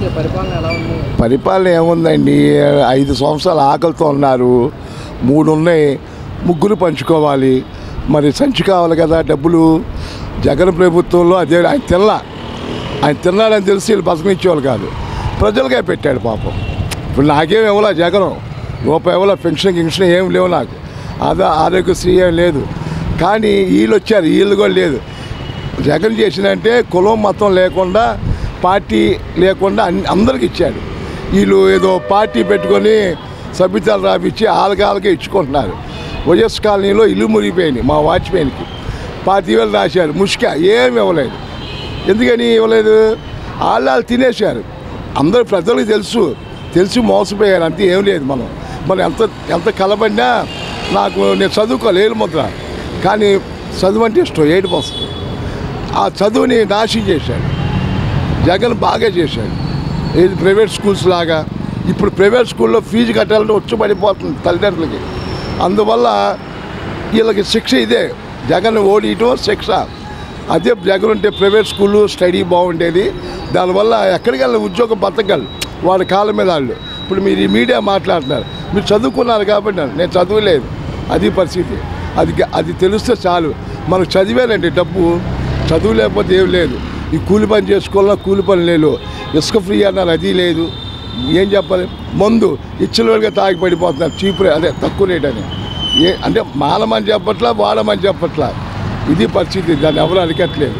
ఉంది పరిపాలన ఎలా ఉంది? పరిపాలన ఏముందండి, 5 సంవత్సరాలు ఆకలితో ఉన్నారు, 3 ఉన్నాయి, 3 పంచుకోవాలి. మరి సంచి కావాలి కదా డబ్బులు. జగన్ ప్రభుత్వంలో అదే ఆయన తిన్నాడని తెలిసి వీళ్ళు బతకనిచ్చేవాళ్ళు కాదు, ప్రజలకే పెట్టాడు పాపం. ఇప్పుడు నాకేం ఇవ్వాల జగన్, రూపాయి ఇవ్వాల, పెన్షన్ ఏం లేవు నాకు, ఆరోగ్యశ్రీ ఏం లేదు. కానీ వీళ్ళు వచ్చారు, వీళ్ళు కూడా లేదు. జగన్ చేసినంటే కులం మతం లేకుండా, పార్టీ లేకుండా అందరికి ఇచ్చాడు. వీళ్ళు ఏదో పార్టీ పెట్టుకొని సభ్యతలు రాపిచ్చి ఆలకే ఇచ్చుకుంటున్నారు. వైఎస్ కాలనీలో ఇల్లు మురిగిపోయింది మా వాచ్మెన్కి, 25,000 రాశారు, ముష్క ఏమి ఇవ్వలేదు. ఎందుకని ఇవ్వలేదు? వాళ్ళు తినేశారు. అందరూ ప్రజలకు తెలిసి మోసపోయారు, అంతే. ఏం లేదు. మనం ఎంత కలబడినా నేను చదువుకోలేదు ముద్ర, కానీ చదువు అంటే ఇష్టం, ఏడుపు వస్తుంది. ఆ చదువుని నాశనం చేశాడు జగన్, బాగా చేశాడు. ఇది ప్రైవేట్ స్కూల్స్ లాగా. ఇప్పుడు ప్రైవేట్ స్కూల్లో ఫీజు కట్టాలంటే వచ్చి తల్లిదండ్రులకి. అందువల్ల వీళ్ళకి శిక్ష ఇదే, జగన్ ఓడియటం శిక్ష. అదే జగన్ ఉంటే ప్రైవేట్ స్కూళ్ళు స్టడీ బాగుండేది. దానివల్ల ఎక్కడికి వెళ్ళి ఉద్యోగం బతకగలరు వాళ్ళ కాళ్ళ మీద వాళ్ళు. ఇప్పుడు మీరు ఈ మీడియా మాట్లాడుతున్నారు, మీరు చదువుకున్నారు కాబట్టి. నేను చదువులేదు, అది పరిస్థితి. అది తెలిస్తే చాలు. మనకు చదివేనండి డబ్బు, చదువు లేకపోతే ఏం లేదు. ఈ కూలి పని చేసుకోవాలన్నా కూలి పని లేదు, ఇసుక ఫ్రీ అన్నారు, అది లేదు. ఏం చెప్పాలి? మందు ఇచ్చలవాడిగా తాగి పడిపోతున్నారు, చీప్ అదే తక్కువ రేట్ అని. అంటే మానమని చెప్పట్లా, వాడమని చెప్పట్లా, ఇది పరిస్థితి. దాన్ని ఎవరు అరికట్లేదు.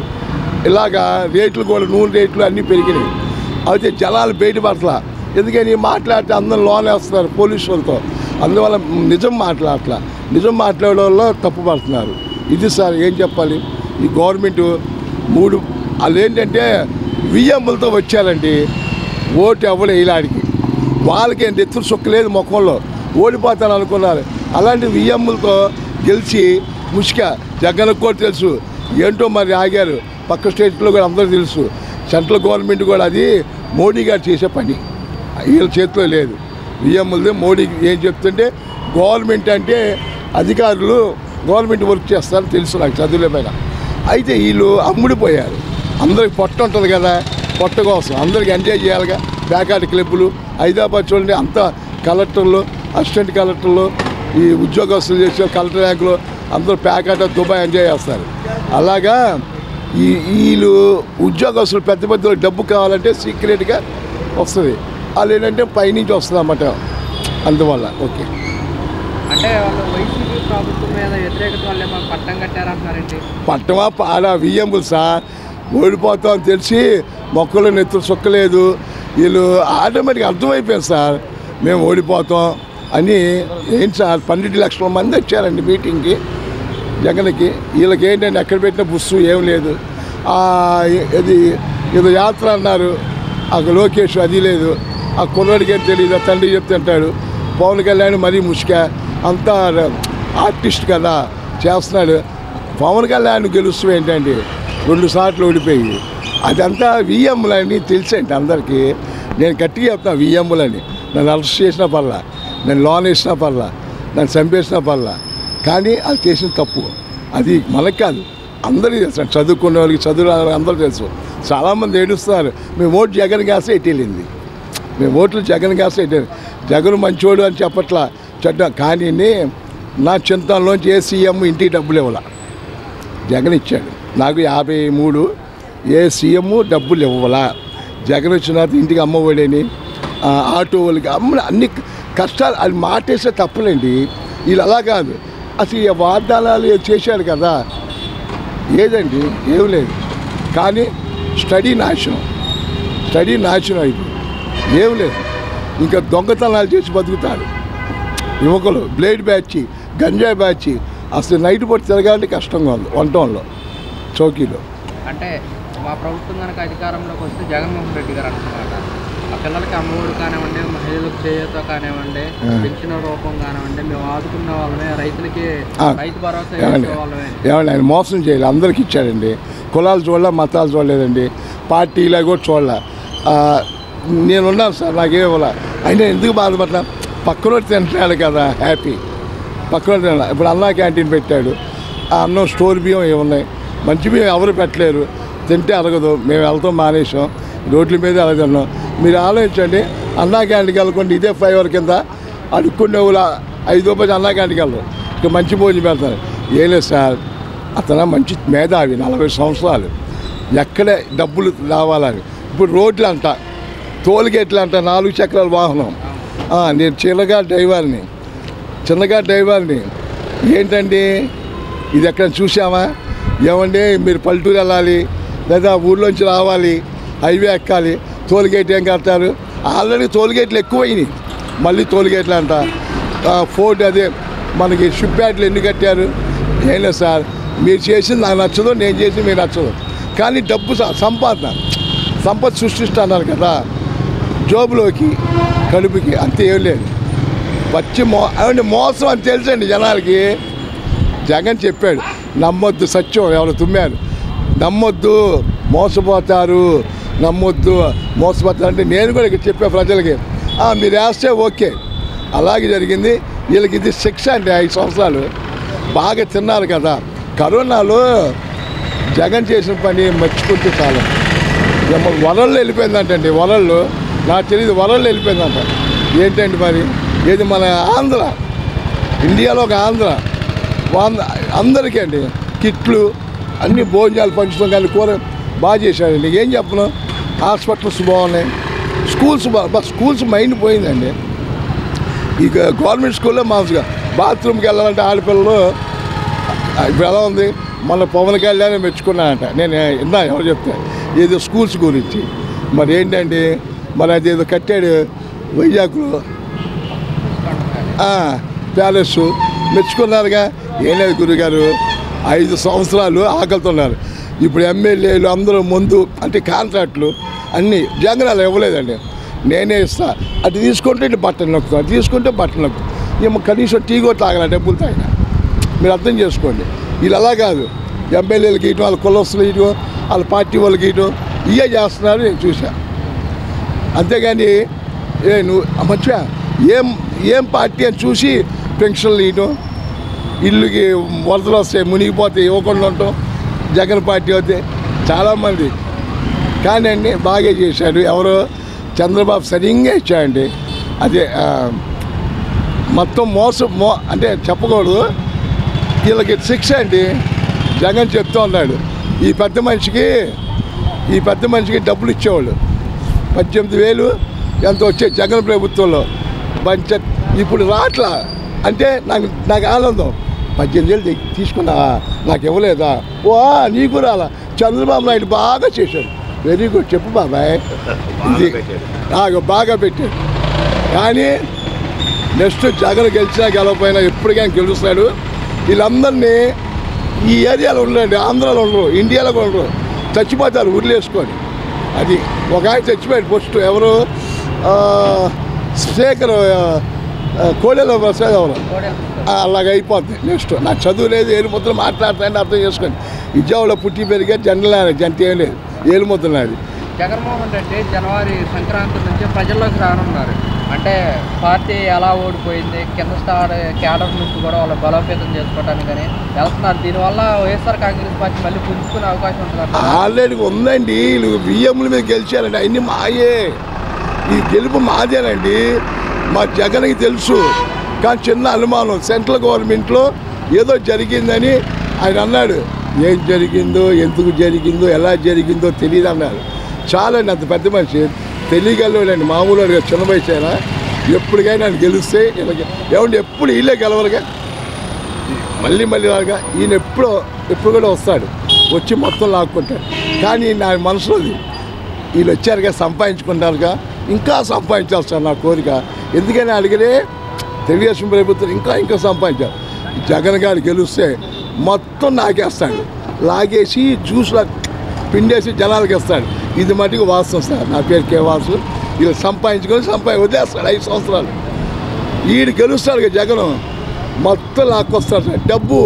ఇలాగా రేట్లు కూడా, నూనె రేట్లు అన్నీ పెరిగినాయి. అయితే జనాలు బయటపడట్లా. ఎందుకని మాట్లాడితే అందరూ లోన్ వేస్తున్నారు పోలీసులతో. అందువల్ల నిజం మాట్లాడే వాళ్ళు తప్పు పడుతున్నారు. ఇది సార్ ఏం చెప్పాలి. ఈ గవర్నమెంట్ వాళ్ళు ఏంటంటే వియ్యమ్మలతో వచ్చారండి, ఓటు ఎవరు వేయలాడికి. వాళ్ళకి ఏంటి ఎత్తురు సొక్కలేదు ముఖంలో, ఓడిపోతాను అనుకున్నారు. అలాంటి వియ్యమ్మలతో గెలిచి ముష్క జగన్కు కూడా తెలుసు ఏంటో మరి ఆగారు. పక్క స్టేట్లో కూడా అందరూ తెలుసు. సెంట్రల్ గవర్నమెంట్ కూడా అది మోడీ గారు చేసే పని, వీళ్ళ చేతిలో లేదు. వియ్యమ్మలది మోడీ ఏం చెప్తుంటే, గవర్నమెంట్ అంటే అధికారులు గవర్నమెంట్ వర్క్ చేస్తారని తెలుసు నాకు, చదువులే పైన. అయితే వీళ్ళు అమ్ముడిపోయారు. అందరికి పొట్ట ఉంటుంది కదా, పొట్ట కోసం అందరికి ఎంజాయ్ చేయాలిగా. బ్యాకాట్ క్లబ్బులు, హైదరాబాద్ చూడండి, అంత కలెక్టర్లు, అసిస్టెంట్ కలెక్టర్లు, ఈ ఉద్యోగస్తులు చేసే కలెక్టర్ ర్యాంకులు అందరూ ప్యాకాట్ దుబాయ్ ఎంజాయ్ చేస్తారు. అలాగా వీళ్ళు ఉద్యోగస్తులు పెద్ద డబ్బు కావాలంటే సీక్రెట్గా వస్తుంది. వాళ్ళు ఏంటంటే పైనుంచి వస్తుంది అన్నమాట. అందువల్ల ఓకే. అంటే వాళ్ళు వైసీపీ ప్రభుత్వం మీద వ్యతిరేకత వల్లే మాకు పట్టం కట్టారంటున్నారండి. పట్టమా పాడా వియ్యంబులు సార్, ఓడిపోతామని తెలిసి మొక్కలు నెత్తులు సొక్కలేదు. వీళ్ళు ఆటోమేటిక్గా అర్థమైపోయింది సార్, మేము ఓడిపోతాం అని. ఏంటి సార్, 12 లక్షల మంది వచ్చారండి మీటింగ్కి జగన్కి. వీళ్ళకి ఏంటంటే ఎక్కడ పెట్టిన బుస్సు ఏం లేదు. ఏదో యాత్ర అన్నారు, అక్కడ లోకేష్ అది లేదు. ఆ కుర్రాడికి ఏం తెలియదు, తండ్రి చెప్తే అంటాడు. పవన్ కళ్యాణ్ మరీ ముష్క, అంతా ఆర్టిస్ట్ కదా చేస్తున్నాడు. పవన్ కళ్యాణ్ గెలుస్తూ ఏంటండి 2 సార్లు ఓడిపోయి, అదంతా వియ్యమ్ములని తెలుసండి అందరికీ. నేను గట్టిగా చెప్తాను, వియ్యమ్ములని. నన్ను అరెస్ట్ చేసిన పర్లా, నేను లోన్ వేసిన పర్లా, నన్ను చంపేసిన పర్లా, కానీ అది చేసిన తప్పు. అది మనకు కాదు, అందరికీ తెలుసు. చదువుకునే వాళ్ళకి, చదువు అందరూ తెలుసు. చాలామంది ఏడుస్తున్నారు, మేము ఓటు జగన్ గ్యాసే ఎట్టేళ్ళింది, మేము ఓట్లు జగన్ గ్యాసే ఎట్టేది. జగన్ మంచోడు అని చెప్పట్లా, చెడ్డ. కానీ నా చింతనలోంచి ఏ సీఎం ఇంటికి డబ్బులు ఇవ్వాల, జగన్ ఇచ్చాడు. నాకు 53 ఏ సీఎం డబ్బులు ఇవ్వాలా. జగన్ వచ్చిన తర్వాత ఇంటికి అమ్మఒడని, ఆటో వాళ్ళకి అన్ని కష్టాలు. అది మాటేస్తే తప్పులేండి. వీళ్ళు అలా కాదు, అసలు ఈ వాగ్దానాలు చేశారు కదా, ఏదండి ఏం లేదు. కానీ స్టడీ నాశనం అయిపోయింది, ఏం లేదు. ఇంకా దొంగతనాలు చేసి బతుకుతారు యువకులు. బ్లేడ్ బ్యాచ్, గంజాయి బ్యాచ్. అసలు నైట్ పూట తిరగాలంటే కష్టంగా ఉంది వంటంలో, చౌకీలో. అంటే మా ప్రభుత్వం కనుక అధికారంలోకి వస్తే జగన్మోహన్ రెడ్డి గారు అంటున్నారట, ఆ పిల్లలకి అమ్మఒడి కానివ్వండి, మహిళలకు చేయూత కానివ్వండి, పెన్షన్ రూపం కానివ్వండి, మేము ఆదుకున్న వాళ్ళమే, రైతులకి రైతు భరోసా వాళ్ళమే. ఏమండి ఆయన మోసం చేయాలి, అందరికి ఇచ్చాడండి. కులాలు చూడాల, మతాలు చూడలేదండి, పార్టీలా కూడా చూడాల. నేనున్నాను సార్, నాకేం ఇవ్వాల. అయినా ఎందుకు బాధపడ్డా, పక్కన తింటున్నాడు కదా హ్యాపీ, పక్కన తిన్నా. ఇప్పుడు అన్నా క్యాంటీన్ పెట్టాడు, ఆ అన్నం స్టోర్ బియ్యం ఏమున్నాయి, మంచి బియ్యం ఎవరు పెట్టలేరు, తింటే అరగదు. మేము వెళ్తాం మానేసాం. రోడ్ల మీద అలా తిన్నాం. మీరు ఆలోచించండి, అన్నా క్యాంటీన్కి వెళ్ళకుండా ఇదే ఫ్లైఓవర్ కింద అడుక్కునే వాళ్ళు 5 రూపాయలు అన్నా క్యాంటీన్కి వెళ్ళరు, ఇక మంచి భోజనం పెడతారు. ఏం లేదు సార్, అతను మంచి మేధావి, 40 సంవత్సరాలు, ఎక్కడే డబ్బులు రావాలని. ఇప్పుడు రోడ్లు అంట, టోల్గేట్లు అంట, 4 చక్రాల వాహనం. నేను చిన్నగా డ్రైవర్ని ఏంటండి ఇది ఎక్కడ చూసామా? ఏమండి మీరు పల్లెటూరు వెళ్ళాలి లేదా ఊళ్ళోంచి రావాలి, హైవే ఎక్కాలి, టోల్గేట్ ఏం కడతారు? ఆల్రెడీ టోల్గేట్లు ఎక్కువైనాయి, మళ్ళీ టోల్గేట్లు అంట. ఫోర్ట్ అదే మనకి షిప్ యార్డ్లు ఎన్ని కట్టారు? ఏం లేదు సార్, మీరు చేసింది నాకు నచ్చదు, నేను చేసింది మీకు నచ్చదు, కానీ డబ్బు సంపద సృష్టిస్తున్నారు కదా జోబులోకి కడుపుకి, అంతే ఏం లేదు. అవండి మోసం అని తెలుసండి జనాలకి. జగన్ చెప్పాడు నమ్మొద్దు, సత్యం ఎవరు తుమ్మారు, నమ్మొద్దు మోసపోతారు అంటే నేను కూడా ఇక్కడ చెప్పే ప్రజలకి మీరు వేస్తే ఓకే. అలాగే జరిగింది. వీళ్ళకి ఇది శిక్ష అండి. 5 సంవత్సరాలు బాగా తిన్నారు కదా. కరోనాలో జగన్ చేసిన పని మర్చిపోతే చాలా. వరల్లో వెళ్ళిపోయిందంటండి, వరల్లో నాకు తెలియదు, వరల్లో వెళ్ళిపోయిందంట. ఏంటండి మరి, ఏది మన ఆంధ్ర, ఇండియాలో ఒక ఆంధ్ర అందరికీ అండి కిట్లు అన్ని భోజనాలు పంచుతాం, కానీ కూర బాగా చేశాడండి. ఏం చెప్పను, హాస్పిటల్స్ బాగున్నాయి, స్కూల్స్ మైండ్ పోయిందండి. ఇక గవర్నమెంట్ స్కూల్లో మామూలుగా బాత్రూమ్కి వెళ్ళాలంటే ఆడపిల్లలు ఇప్పుడు ఎలా ఉంది, మన పవన్ కళ్యాణ్ మెచ్చుకున్నానంట. నేను విన్నా ఎవరు చెప్తే ఏదో స్కూల్స్ గురించి. మరి ఏంటంటే మరి అదేదో కట్టాడు వైజాగ్లో ప్యాలెస్, మెచ్చుకున్నారుగా. ఏం లేదు గురుగారు, 5 సంవత్సరాలు ఆకలితున్నారు. ఇప్పుడు ఎమ్మెల్యేలు అందరూ ముందు అంటే కాంట్రాక్ట్లు అన్నీ జగనాలు ఇవ్వలేదండి, నేనే ఇస్తా, అటు తీసుకుంటే ఇటు బట్టలు నొక్కుతాను, అటు తీసుకుంటే బట్టలు నొక్కుతాను. ఏమో కనీసం టీ కూడా తాగల, డబ్బులు తాగిన. మీరు అర్థం చేసుకోండి. వీళ్ళు అలా కాదు, ఎమ్మెల్యేలకి ఇటు, వాళ్ళ కులస్తులు ఇటు, వాళ్ళ పార్టీ వాళ్ళకి ఇటు ఇవే చేస్తున్నారు, నేను చూశాను. అంతేగాని నువ్వు మర్చిపోయా ఏం పార్టీ అని చూసి పెన్షన్లు ఇవ్వటం, ఇల్లుకి వరదలు వస్తాయి మునిగిపోతే ఇవ్వకుండా ఉండటం, జగన్ పార్టీ అయితే చాలామంది. కానీ అండి బాగా చేశాడు. ఎవరో చంద్రబాబు సరిగ్గా ఇచ్చాడండి. అదే మొత్తం అంటే చెప్పకూడదు, వీళ్ళకి శిక్ష అండి. జగన్ చెప్తూ ఉన్నాడు, ఈ పెద్ద మనిషికి డబ్బులు ఇచ్చేవాళ్ళు 18,000 ఎంత వచ్చాయి జగన్ ప్రభుత్వంలో. ఇప్పుడు రాట్లా అంటే నాకు ఆనందం. 18,000 తీసుకున్నా, నాకు ఇవ్వలేదా? నీకు రాలా? చంద్రబాబు నాయుడు బాగా చేశాడు, వెరీ గుడ్, చెప్పు బాబాయ్, ఇది బాగా పెట్టాడు. కానీ నెక్స్ట్ జగన్ గెలిచినా గెలవపోయినా ఎప్పటికైనా గెలుస్తాడు. వీళ్ళందరినీ ఈ ఏరియాలో ఉండండి, ఆంధ్రాలో ఉండరు, ఇండియాలో కూడా ఉండరు, చచ్చిపోతారు ఊర్లేసుకొని. అది ఒక ఆయన చచ్చిపోయాడు ఫస్ట్, ఎవరు స్పీకర్ కోడెల ప్రసాద్ ఎవరు, అలాగ అయిపోద్ది. నెక్స్ట్ నాకు చదువు లేదు, ఏలుముద్రలు మాట్లాడతాయని అర్థం చేసుకోండి. విజయవాడలో పుట్టి పెరిగే జంట ఏం లేదు, ఏలుముద్రలు. జగన్మోహన్ రెడ్డి జనవరి సంక్రాంతి నుంచి ప్రజల్లోకి రానున్నారు. అంటే పార్టీ ఎలా ఓడిపోయింది, కింద క్యాడర్ నుంచి కూడా వాళ్ళు బలోపేతం చేసుకోవడానికి కానీ వెళ్తున్నారు. దీనివల్ల వైఎస్ఆర్ కాంగ్రెస్ పార్టీ మళ్ళీ పుంజుకునే అవకాశం ఉంటుంది. ఆల్రెడీ ఉందండి, వీళ్ళు బియ్యముల మీద గెలిచారండి, అన్ని మాయే. ఈ గెలుపు మాదేనండి, మా జగన్కి తెలుసు. కానీ చిన్న అనుమానం, సెంట్రల్ గవర్నమెంట్లో ఏదో జరిగిందని ఆయన అన్నాడు. ఏం జరిగిందో, ఎందుకు జరిగిందో, ఎలా జరిగిందో తెలియదు అన్నారు. చాలా అంత పెద్ద మనిషి, తెలియగలవాడండి, మామూలు చిన్న వయసు అయినా. ఎప్పటికైనా ఆయన గెలిస్తే ఏమంటే ఎప్పుడు వీళ్ళే గెలవరుగా, మళ్ళీ రాగా ఈయన ఎప్పుడు కూడా వస్తాడు, వచ్చి మొత్తం లాక్కుంటాడు. కానీ నా మనసులోది వీళ్ళు వచ్చారుగా, సంపాదించుకుంటారుగా, ఇంకా సంపాదించాల్సారు నా కోరిక. ఎందుకని అడిగితే తెలుగుదేశం ప్రభుత్వం ఇంకా సంపాదించారు. జగన్ గారు గెలిస్తే మొత్తం నాకేస్తాడు, లాగేసి జ్యూస్లో పిండేసి జనాలకి ఇస్తాడు. ఇది మటుకు వాస్తవం సార్. నా పేరు కేవాసు. వీళ్ళు సంపాదించుకొని వదిలేస్తాడు 5 సంవత్సరాలు. వీడు గెలుస్తాడు జగన్, మొత్తం లాక్కొస్తాడు సార్. డబ్బు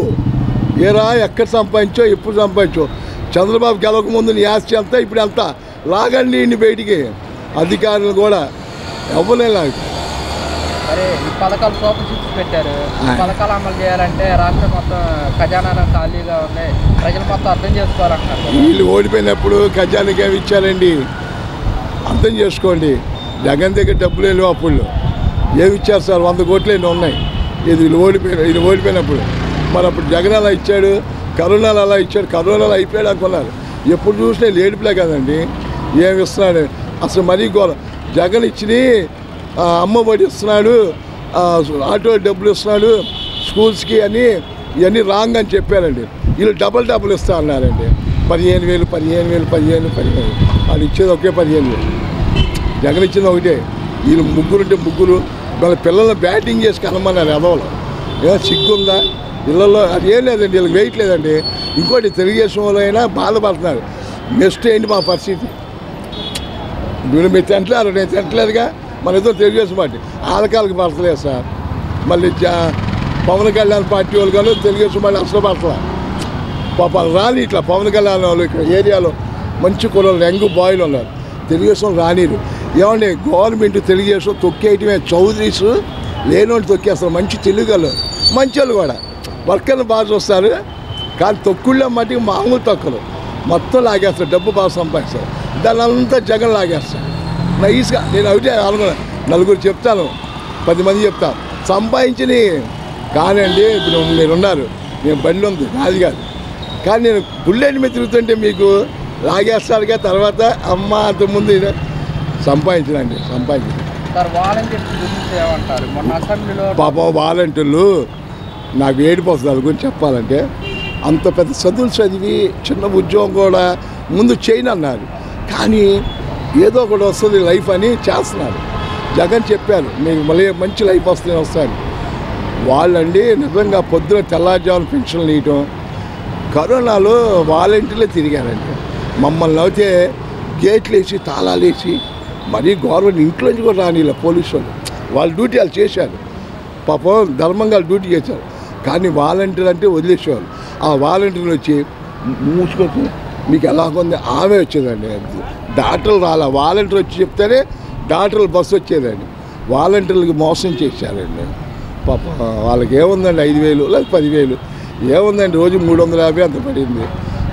ఏరా ఎక్కడ సంపాదించో, ఎప్పుడు సంపాదించో. చంద్రబాబు గెలవకముందు నీ ఆస్తి ఎంత, ఇప్పుడు ఎంత, లాగండి ఇండి బయటికి. అధికారులు కూడా ఇవ్వలేదు. అరే ఈ పథకాలు సూపర్ సిక్స్ పెట్టారు, పథకాలు అమలు చేయాలంటే రాష్ట్రం మొత్తం ఖజానా ఖాళీగా ఉన్నాయి, ప్రజలు మొత్తం అర్థం చేసుకోవాలంటున్నారు. వీళ్ళు ఓడిపోయినప్పుడు ఖజానాకి ఏమి ఇచ్చారండి? అర్థం చేసుకోండి. జగన్ దగ్గర డబ్బులు లేవు అప్పుడు. ఏమి ఇచ్చారు సార్? 100 కోట్లు ఎన్ని ఉన్నాయి. ఇది ఓడిపోయినప్పుడు మరి అప్పుడు జగన్ అలా ఇచ్చాడు, కరోనాలు అలా ఇచ్చాడు. కరోనాలు అయిపోయాడు అనుకున్నారు. ఎప్పుడు చూసినా లేడిపిలే కదండి. ఏమి ఇస్తున్నాడు అసలు? మరీ ఘోరం. జగన్ ఇచ్చి అమ్మఒడి ఇస్తున్నాడు, ఆటో డబ్బులు ఇస్తున్నాడు, స్కూల్స్కి అని ఇవన్నీ రాంగ్ అని చెప్పారండి. వీళ్ళు డబుల్ ఇస్తా అన్నారండి. 15,000 వాళ్ళు ఇచ్చేది ఒకే 15,000. జగన్ ఇచ్చింది ఒకటే. వీళ్ళు ముగ్గురు వాళ్ళ పిల్లల్ని బ్యాటింగ్ చేసి కనమన్నారు ఎదవలు. సిగ్గుందా ఇళ్ళల్లో? అది ఏం లేదండి, వీళ్ళకి వెయిట్ లేదండి. ఇంకోటి తెలుగుదేశం వాళ్ళు అయినా బాధపడుతున్నారు. నెక్స్ట్ ఏంటి మా పరిస్థితి? వీళ్ళు మీరు తింటలేరు, నేను తింటలేదుగా. మన ఇద్దరు తెలుగుదేశం పార్టీ ఆలకాలకు పడతలేదు సార్. మళ్ళీ పవన్ కళ్యాణ్ పార్టీ వాళ్ళు కానీ తెలుగుదేశం పార్టీ అసలు పడతలే. పాప రాని ఇట్లా పవన్ కళ్యాణ్ వాళ్ళు ఇక్కడ ఏరియాలో మంచి కుర్రలు యంగ్ బాయ్లు ఉన్నారు. తెలుగుదేశం రానిరు. ఏమండి గవర్నమెంట్ తెలుగుదేశం తొక్కేయటమే. చౌదరీస్ లేనోళ్ళు తొక్కేస్తారు. మంచి తెలుగులు మంచి వాళ్ళు కూడా వర్కర్లు బాగా చూస్తారు. కానీ తొక్కుళ్ళ మట్టికి మామూలు తొక్కలు మొత్తం లాగేస్తారు. డబ్బు బాగా సంపాదిస్తారు. దాని అంతా జగన్ లాగేస్తారు. నైస్గా నేను ఒకటే అనుకున్నాను. నలుగురు చెప్తాను, 10 మంది చెప్తాను సంపాదించి. కానీ అండి ఇప్పుడు మీరున్నారు, నేను బండి ఉంది నాది కాదు. కానీ నేను బుల్లెట్ మీద తిరుగుతుంటే మీకు లాగేస్తారుగా. తర్వాత అమ్మ అంతకుముందు సంపాదించండి. పాపం వాలంటీర్లు నాకు ఏడిపోతుంది వాళ్ళ గురించి చెప్పాలంటే. అంత పెద్ద చదువులు చదివి చిన్న ఉద్యోగం కూడా ముందు చేయను అన్నారు. కానీ ఏదో ఒకటి వస్తుంది లైఫ్ అని చేస్తున్నారు. జగన్ చెప్పారు మీకు మళ్ళీ మంచి లైఫ్ వస్తాను. వాళ్ళండి నిజంగా పొద్దున తెల్లారుజామున పెన్షన్లు ఇవ్వటం. కరోనాలో వాలంటీర్లే తిరిగారండి. మమ్మల్ని అయితే గేట్లు వేసి తాళాలు వేసి మరీ గవర్నమెంట్ ఇంట్లోంచి కూడా రానిలా పోలీసు వాళ్ళు. వాళ్ళ డ్యూటీ వాళ్ళు చేశారు. పాపం ధర్మంగా డ్యూటీ చేశారు. కానీ వాలంటీర్ అంటే వదిలేసేవాళ్ళు. ఆ వాలంటీర్లు వచ్చి మూసుకొని మీకు ఎలాగుంది ఆమె వచ్చేదండి. డాక్టర్లు రాలా. వాలంటీర్ వచ్చి చెప్తేనే డాక్టర్లు బస్సు వచ్చేదండి. వాలంటీర్లకి మోసం చేశారండి. పాప వాళ్ళకి ఏముందండి 5,000 లేదా 10,000 ఏముందండి. రోజు 350 అంత పడింది.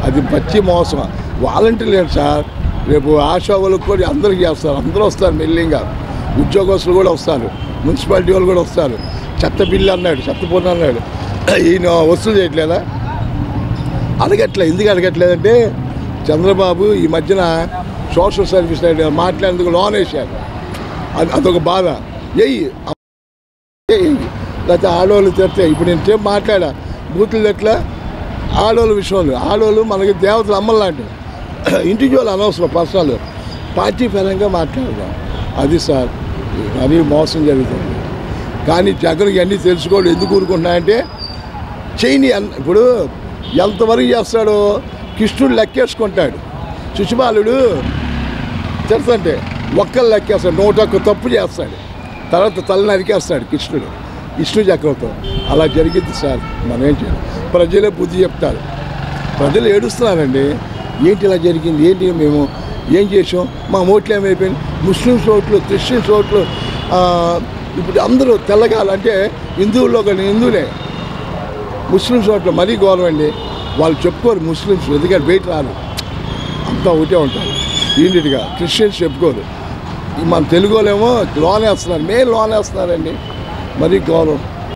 అది పచ్చి మోసం. వాలంటీర్లు ఏంటి సార్? రేపు ఆశా వాళ్ళకి కూడా అందరికీ చేస్తారు. అందరూ వస్తారు మెల్లింగా. ఉద్యోగస్తులు కూడా వస్తారు, మున్సిపాలిటీ వాళ్ళు కూడా వస్తారు. చెత్త బిల్లు అన్నాడు, చెత్త పొన్ను అన్నాడు. ఈయన వసూలు చేయట్లేదా? ఎందుకు అడగట్లేదంటే చంద్రబాబు ఈ మధ్యన సోషల్ సర్వీస్ మాట్లాడేందుకు లోన్ వేశారు. అదొక బాధ. లేకపోతే ఆడవాళ్ళు తెస్తే ఇప్పుడు నేను మాట్లాడా బూతులు ఎట్లా ఆడవాళ్ళ విషయంలో. ఆడవాళ్ళు మనకి దేవతలు అమ్మలాంటి. ఇంటికి వాళ్ళు అనవసరం పర్సనల్ పార్టీ పరంగా మాట్లాడదాం. అది సార్ అది మోసం జరుగుతుంది. కానీ జగన్ ఇవన్నీ తెలుసుకోవడం ఎందుకు ఊరుకుంటున్నాయంటే చేయని. ఇప్పుడు ఎంతవరకు చేస్తాడో కృష్ణుడు లెక్కేసుకుంటాడు. శిశుపాలుడు తెలుసంటే ఒక్కళ్ళు లెక్కేస్తాడు. 101 తప్పు చేస్తాడు. తర్వాత తల నరికేస్తాడు కృష్ణుడు విష్ణు చక్రంతో. అలా జరిగింది సార్. మనం ఏం చేయాలి? ప్రజలే బుద్ధి చెప్తారు. ప్రజలు ఏడుస్తున్నారండి. ఏంటి ఇలా జరిగింది? ఏంటి మేము ఏం చేసాం? మా ఓట్లు ఏమైపోయింది? ముస్లిమ్స్ ఓట్లు, క్రిస్టియన్స్ ఓట్లు. ఇప్పుడు అందరూ తెల్లగాలంటే హిందువుల్లో కానీ హిందువులే. ముస్లిమ్స్ ఓట్లు మరీ గౌరవండి. వాళ్ళు చెప్పుకోరు ముస్లిమ్స్, ఎందుకంటే బయట రారు, అంతా ఒకటే ఉంటారు యూనిట్గా. క్రిస్టియన్స్ చెప్పుకోరు. మన తెలుగు వాళ్ళేమో లోన్ వేస్తున్నారు, లోన్ వేస్తున్నారండి. మరీ గౌరవం.